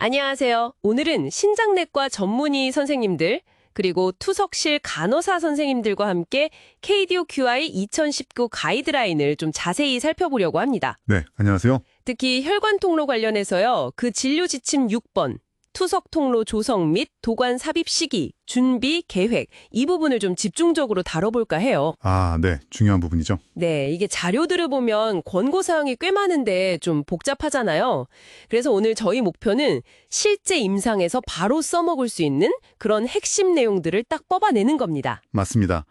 안녕하세요. 오늘은 신장내과 전문의 선생님들, 그리고 투석실 간호사 선생님들과 함께 KDOQI 2019 가이드라인을 좀 자세히 살펴보려고 합니다. 네, 안녕하세요. 특히 혈관 통로 관련해서요. 그 진료 지침 6번, 투석 통로 조성 및 도관 삽입 시기, 준비, 계획, 이 부분을 좀 집중적으로 다뤄볼까 해요. 네, 중요한 부분이죠. 네, 이게 자료들을 보면 권고 사항이 꽤 많은데 좀 복잡하잖아요. 그래서 오늘 저희 목표는 실제 임상에서 바로 써먹을 수 있는 그런 핵심 내용들을 딱 뽑아내는 겁니다. 맞습니다.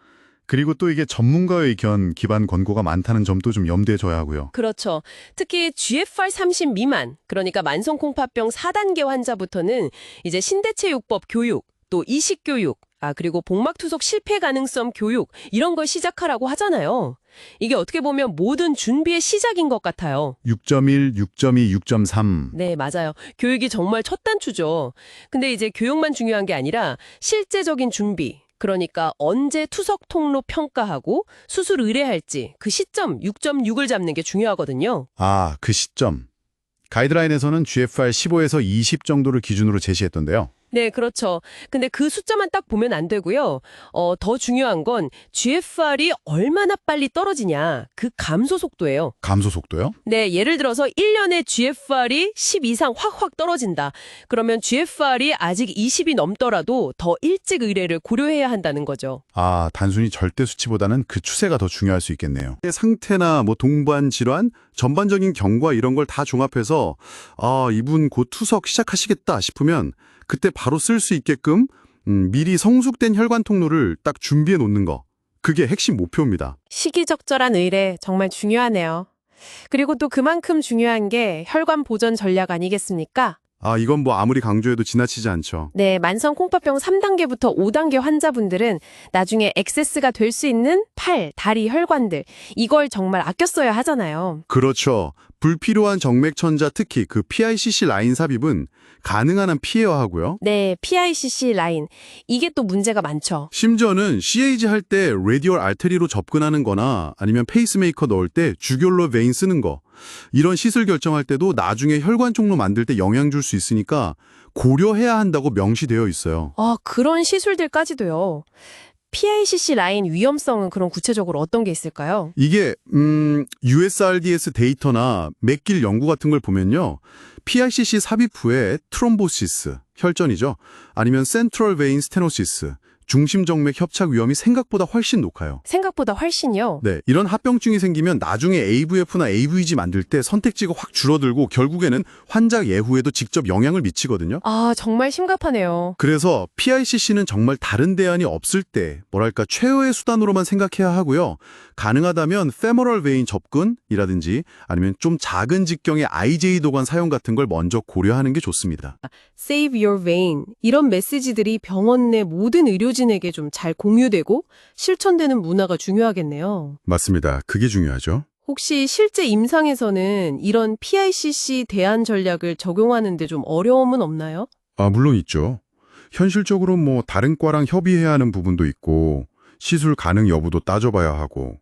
그리고 또 이게 전문가의 의견 기반 권고가 많다는 점도 좀 염두에 둬야 하고요. 그렇죠. 특히 GFR 30 미만, 그러니까 만성콩팥병 4단계 환자부터는 이제 신대체육법 교육, 또 이식교육, 그리고 복막투석 실패 가능성 교육, 이런 걸 시작하라고 하잖아요. 이게 어떻게 보면 모든 준비의 시작인 것 같아요. 6.1, 6.2, 6.3. 네, 맞아요. 교육이 정말 첫 단추죠. 근데 이제 교육만 중요한 게 아니라 실제적인 준비, 그러니까 언제 투석 통로 평가하고 수술 의뢰할지 그 시점 6.6을 잡는 게 중요하거든요. 그 시점. 가이드라인에서는 GFR 15에서 20 정도를 기준으로 제시했던데요. 네, 그렇죠. 근데 그 숫자만 딱 보면 안 되고요. 더 중요한 건 GFR이 얼마나 빨리 떨어지냐, 그 감소 속도예요. 감소 속도요? 네, 예를 들어서 1년에 GFR이 10 이상 확확 떨어진다. 그러면 GFR이 아직 20이 넘더라도 더 일찍 의뢰를 고려해야 한다는 거죠. 단순히 절대 수치보다는 그 추세가 더 중요할 수 있겠네요. 상태나 동반 질환, 전반적인 경과 이런 걸 다 종합해서 이분 곧 투석 시작하시겠다 싶으면 그때 바로 쓸 수 있게끔 미리 성숙된 혈관 통로를 딱 준비해 놓는 거. 그게 핵심 목표입니다. 시기적절한 의뢰 정말 중요하네요. 그리고 또 그만큼 중요한 게 혈관 보전 전략 아니겠습니까? 이건 아무리 강조해도 지나치지 않죠. 네, 만성 콩팥병 3단계부터 5단계 환자분들은 나중에 액세스가 될 수 있는 팔, 다리 혈관들, 이걸 정말 아껴 써야 하잖아요. 그렇죠. 불필요한 정맥천자 특히 그 PICC 라인 삽입은 가능한 한 피해야 하고요. 네, PICC 라인. 이게 또 문제가 많죠. 심지어는 CAG 할 때 레디얼 알테리로 접근하는 거나 아니면 페이스메이커 넣을 때 주결로 베인 쓰는 거. 이런 시술 결정할 때도 나중에 혈관 총로 만들 때 영향 줄 수 있으니까 고려해야 한다고 명시되어 있어요. 그런 시술들까지도요. PICC 라인 위험성은 그럼 구체적으로 어떤 게 있을까요? 이게 USRDS 데이터나 맥길 연구 같은 걸 보면요. PICC 삽입 후에 트롬보시스, 혈전이죠. 아니면 센트럴 베인 스테노시스, 중심정맥 협착 위험이 생각보다 훨씬 높아요. 생각보다 훨씬요. 네, 이런 합병증이 생기면 나중에 AVF나 AVG 만들 때 선택지가 확 줄어들고 결국에는 환자 예후에도 직접 영향을 미치거든요. 정말 심각하네요. 그래서 PICC는 정말 다른 대안이 없을 때 최후의 수단으로만 생각해야 하고요. 가능하다면 femoral vein 접근이라든지 아니면 좀 작은 직경의 IJ 도관 사용 같은 걸 먼저 고려하는 게 좋습니다. Save your vein. 이런 메시지들이 병원 내 모든 의료진에게 좀 잘 공유되고 실천되는 문화가 중요하겠네요. 맞습니다. 그게 중요하죠. 혹시 실제 임상에서는 이런 PICC 대안 전략을 적용하는 데 좀 어려움은 없나요? 물론 있죠. 현실적으로 다른 과랑 협의해야 하는 부분도 있고 시술 가능 여부도 따져봐야 하고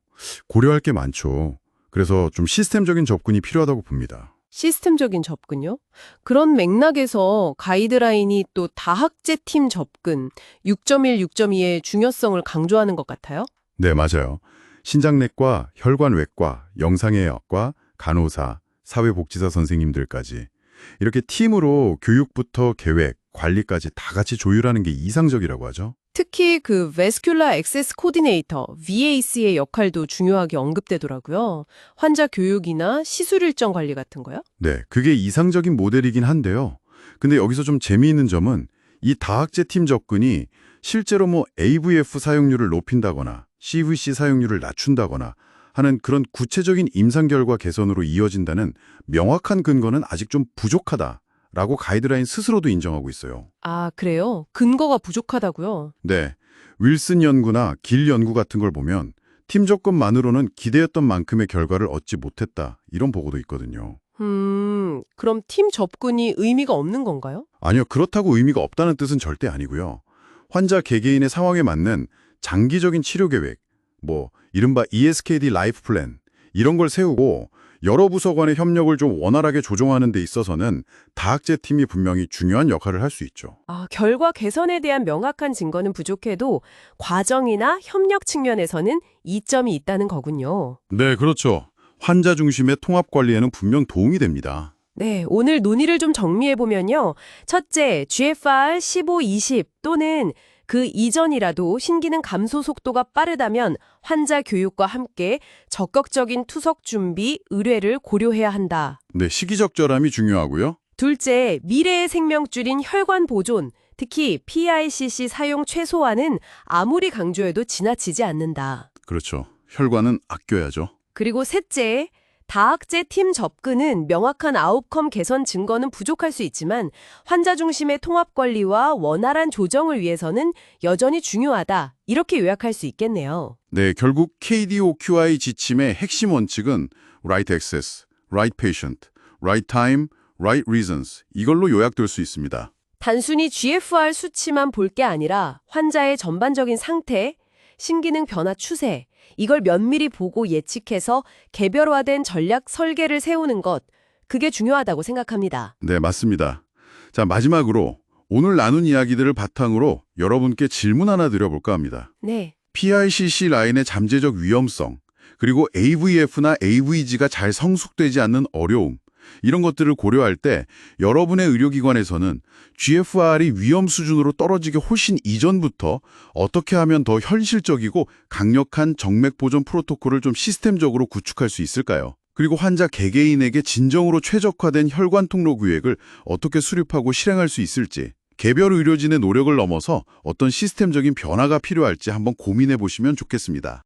고려할 게 많죠. 그래서 좀 시스템적인 접근이 필요하다고 봅니다. 시스템적인 접근요? 그런 맥락에서 가이드라인이 또 다학제 팀 접근, 6.1, 6.2의 중요성을 강조하는 것 같아요? 네, 맞아요. 신장내과, 혈관외과, 영상의학과, 간호사, 사회복지사 선생님들까지 이렇게 팀으로 교육부터 계획, 관리까지 다 같이 조율하는 게 이상적이라고 하죠. 특히 그 Vascular Access Coordinator, VAC의 역할도 중요하게 언급되더라고요. 환자 교육이나 시술 일정 관리 같은 거요? 네, 그게 이상적인 모델이긴 한데요. 근데 여기서 좀 재미있는 점은 이 다학제 팀 접근이 실제로 AVF 사용률을 높인다거나 CVC 사용률을 낮춘다거나 하는 그런 구체적인 임상 결과 개선으로 이어진다는 명확한 근거는 아직 좀 부족하다라고 가이드라인 스스로도 인정하고 있어요. 그래요? 근거가 부족하다고요? 네, 윌슨 연구나 길 연구 같은 걸 보면 팀 접근만으로는 기대했던 만큼의 결과를 얻지 못했다 이런 보고도 있거든요. 그럼 팀 접근이 의미가 없는 건가요? 아니요, 그렇다고 의미가 없다는 뜻은 절대 아니고요. 환자 개개인의 상황에 맞는 장기적인 치료 계획, 이른바 ESKD 라이프 플랜 이런 걸 세우고 여러 부서 간의 협력을 좀 원활하게 조정하는 데 있어서는 다학제 팀이 분명히 중요한 역할을 할 수 있죠. 결과 개선에 대한 명확한 증거는 부족해도 과정이나 협력 측면에서는 이점이 있다는 거군요. 네, 그렇죠. 환자 중심의 통합 관리에는 분명 도움이 됩니다. 네, 오늘 논의를 좀 정리해보면요. 첫째, GFR 15-20 또는 그 이전이라도 신기능 감소 속도가 빠르다면 환자 교육과 함께 적극적인 투석 준비, 의뢰를 고려해야 한다. 네, 시기적절함이 중요하고요. 둘째, 미래의 생명줄인 혈관 보존, 특히 PICC 사용 최소화는 아무리 강조해도 지나치지 않는다. 그렇죠. 혈관은 아껴야죠. 그리고 셋째, 다학제 팀 접근은 명확한 아웃컴 개선 증거는 부족할 수 있지만 환자 중심의 통합 관리와 원활한 조정을 위해서는 여전히 중요하다. 이렇게 요약할 수 있겠네요. 네, 결국 KDOQI 지침의 핵심 원칙은 Right Access, Right Patient, Right Time, Right Reasons 이걸로 요약될 수 있습니다. 단순히 GFR 수치만 볼 게 아니라 환자의 전반적인 상태, 신기능 변화 추세, 이걸 면밀히 보고 예측해서 개별화된 전략 설계를 세우는 것, 그게 중요하다고 생각합니다. 네, 맞습니다. 자, 마지막으로 오늘 나눈 이야기들을 바탕으로 여러분께 질문 하나 드려볼까 합니다. 네. PICC 라인의 잠재적 위험성, 그리고 AVF나 AVG가 잘 성숙되지 않는 어려움, 이런 것들을 고려할 때 여러분의 의료기관에서는 GFR이 위험 수준으로 떨어지기 훨씬 이전부터 어떻게 하면 더 현실적이고 강력한 정맥 보존 프로토콜을 좀 시스템적으로 구축할 수 있을까요? 그리고 환자 개개인에게 진정으로 최적화된 혈관 통로 구획을 어떻게 수립하고 실행할 수 있을지, 개별 의료진의 노력을 넘어서 어떤 시스템적인 변화가 필요할지 한번 고민해 보시면 좋겠습니다.